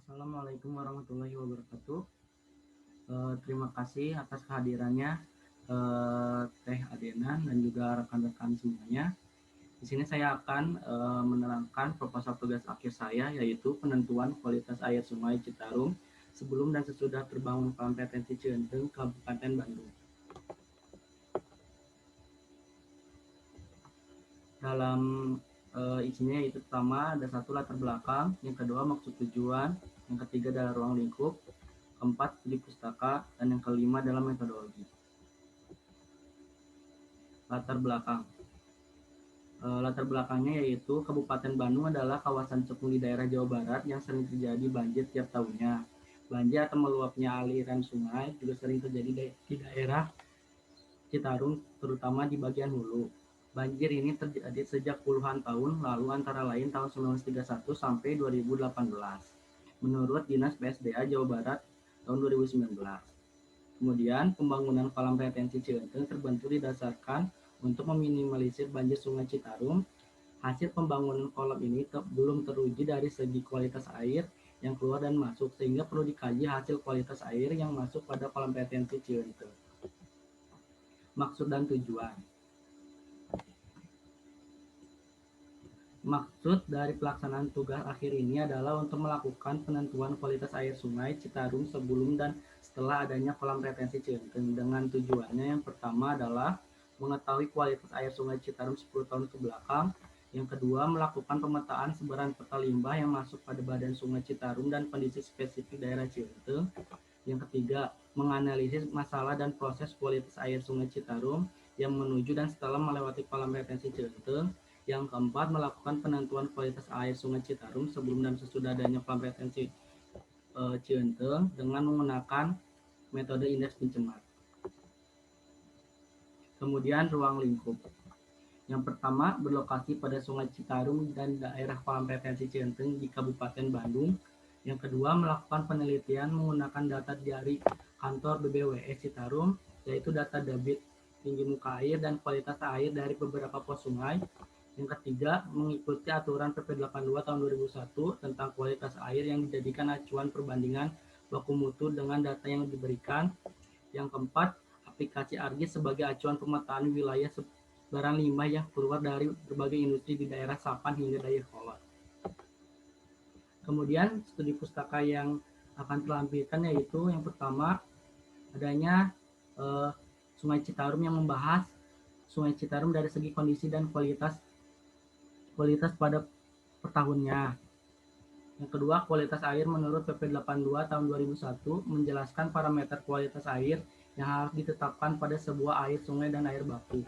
Assalamualaikum warahmatullahi wabarakatuh. Terima kasih atas kehadirannya Teh Adenan dan juga rekan-rekan semuanya. Di sini saya akan menerangkan proposal tugas akhir saya, yaitu penentuan kualitas air Sungai Citarum sebelum dan sesudah terbangun kolam retensi Cienteng, Kabupaten Bandung. Dalam isinya yaitu pertama ada satu latar belakang, yang kedua maksud tujuan, yang ketiga adalah ruang lingkup, keempat studi pustaka, dan yang kelima adalah metodologi. Latar belakang. Latar belakangnya yaitu Kabupaten Bandung adalah kawasan cekung di daerah Jawa Barat yang sering terjadi banjir tiap tahunnya. Banjir atau meluapnya aliran sungai juga sering terjadi di daerah Citarum, terutama di bagian hulu. Banjir ini terjadi sejak puluhan tahun lalu, antara lain tahun 1931 sampai 2018. Menurut Dinas PSDA Jawa Barat tahun 2019. Kemudian pembangunan kolam retensi Cienteng terbentuk didasarkan untuk meminimalisir banjir Sungai Citarum. Hasil pembangunan kolam ini belum teruji dari segi kualitas air yang keluar dan masuk, sehingga perlu dikaji hasil kualitas air yang masuk pada kolam retensi Cienteng. Maksud dan tujuan. Maksud dari pelaksanaan tugas akhir ini adalah untuk melakukan penentuan kualitas air Sungai Citarum sebelum dan setelah adanya kolam retensi Cienteng, dengan tujuannya yang pertama adalah mengetahui kualitas air Sungai Citarum 10 tahun ke belakang, yang kedua melakukan pemetaan sebaran peta limbah yang masuk pada badan Sungai Citarum dan kondisi spesifik daerah Cienteng, yang ketiga menganalisis masalah dan proses kualitas air Sungai Citarum yang menuju dan setelah melewati kolam retensi Cienteng, yang keempat melakukan penentuan kualitas air Sungai Citarum sebelum dan sesudah adanya kolam retensi Cienteng dengan menggunakan metode indeks pencemar. Kemudian ruang lingkup. Yang pertama berlokasi pada Sungai Citarum dan daerah kolam retensi Cienteng di Kabupaten Bandung. Yang kedua melakukan penelitian menggunakan data dari kantor BBWS Citarum, yaitu data debit tinggi muka air dan kualitas air dari beberapa pos sungai. Yang ketiga mengikuti aturan PP 82 tahun 2001 tentang kualitas air yang dijadikan acuan perbandingan baku mutu dengan data yang diberikan. Yang keempat aplikasi ARGIS sebagai acuan pemetaan wilayah sebaran limbah yang keluar dari berbagai industri di daerah Sapan hingga Dayakolot. Kemudian studi pustaka yang akan terlampirkan yaitu yang pertama adanya Sungai Citarum yang membahas Sungai Citarum dari segi kondisi dan kualitas pada per tahunnya. Yang kedua, kualitas air menurut PP 82 tahun 2001 menjelaskan parameter kualitas air yang harus ditetapkan pada sebuah air sungai dan air baku.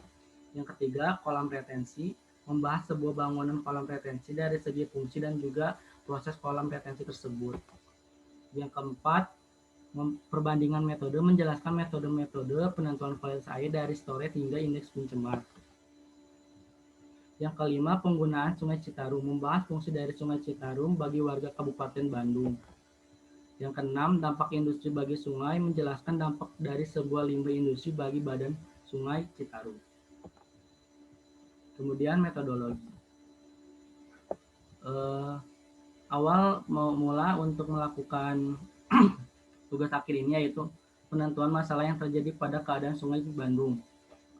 Yang ketiga, kolam retensi membahas sebuah bangunan kolam retensi dari segi fungsi dan juga proses kolam retensi tersebut. Yang keempat, perbandingan metode menjelaskan metode-metode penentuan kualitas air dari storage hingga indeks pencemar. Yang kelima, penggunaan Sungai Citarum membahas fungsi dari Sungai Citarum bagi warga Kabupaten Bandung. Yang keenam, dampak industri bagi sungai menjelaskan dampak dari sebuah limbah industri bagi badan Sungai Citarum. Kemudian metodologi. Awal mula untuk melakukan tugas akhir ini yaitu penentuan masalah yang terjadi pada keadaan Sungai Bandung.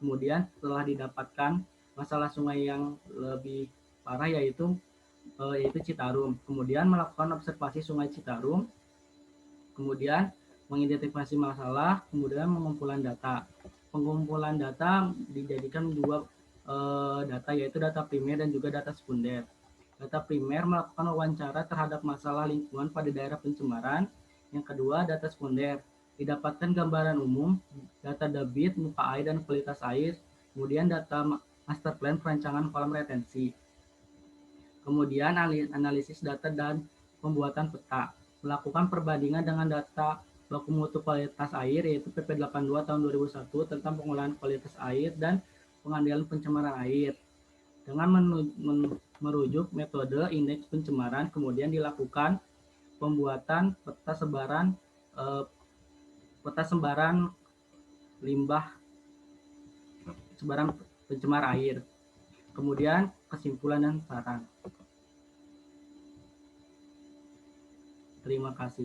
Kemudian setelah didapatkan masalah sungai yang lebih parah yaitu Citarum. Kemudian melakukan observasi Sungai Citarum. Kemudian mengidentifikasi masalah, kemudian pengumpulan data. Pengumpulan data dijadikan dua data yaitu data primer dan juga data sekunder. Data primer melakukan wawancara terhadap masalah lingkungan pada daerah pencemaran. Yang kedua, data sekunder didapatkan gambaran umum, data debit, muka air dan kualitas air, kemudian data master plan perancangan kolam retensi. Kemudian analisis data dan pembuatan peta, melakukan perbandingan dengan data baku mutu kualitas air yaitu PP 82 tahun 2001 tentang pengolahan kualitas air dan pengendalian pencemaran air. Dengan merujuk metode indeks pencemaran, kemudian dilakukan pembuatan peta sebaran limbah sebaran pencemar air. Kemudian kesimpulan dan saran. Terima kasih.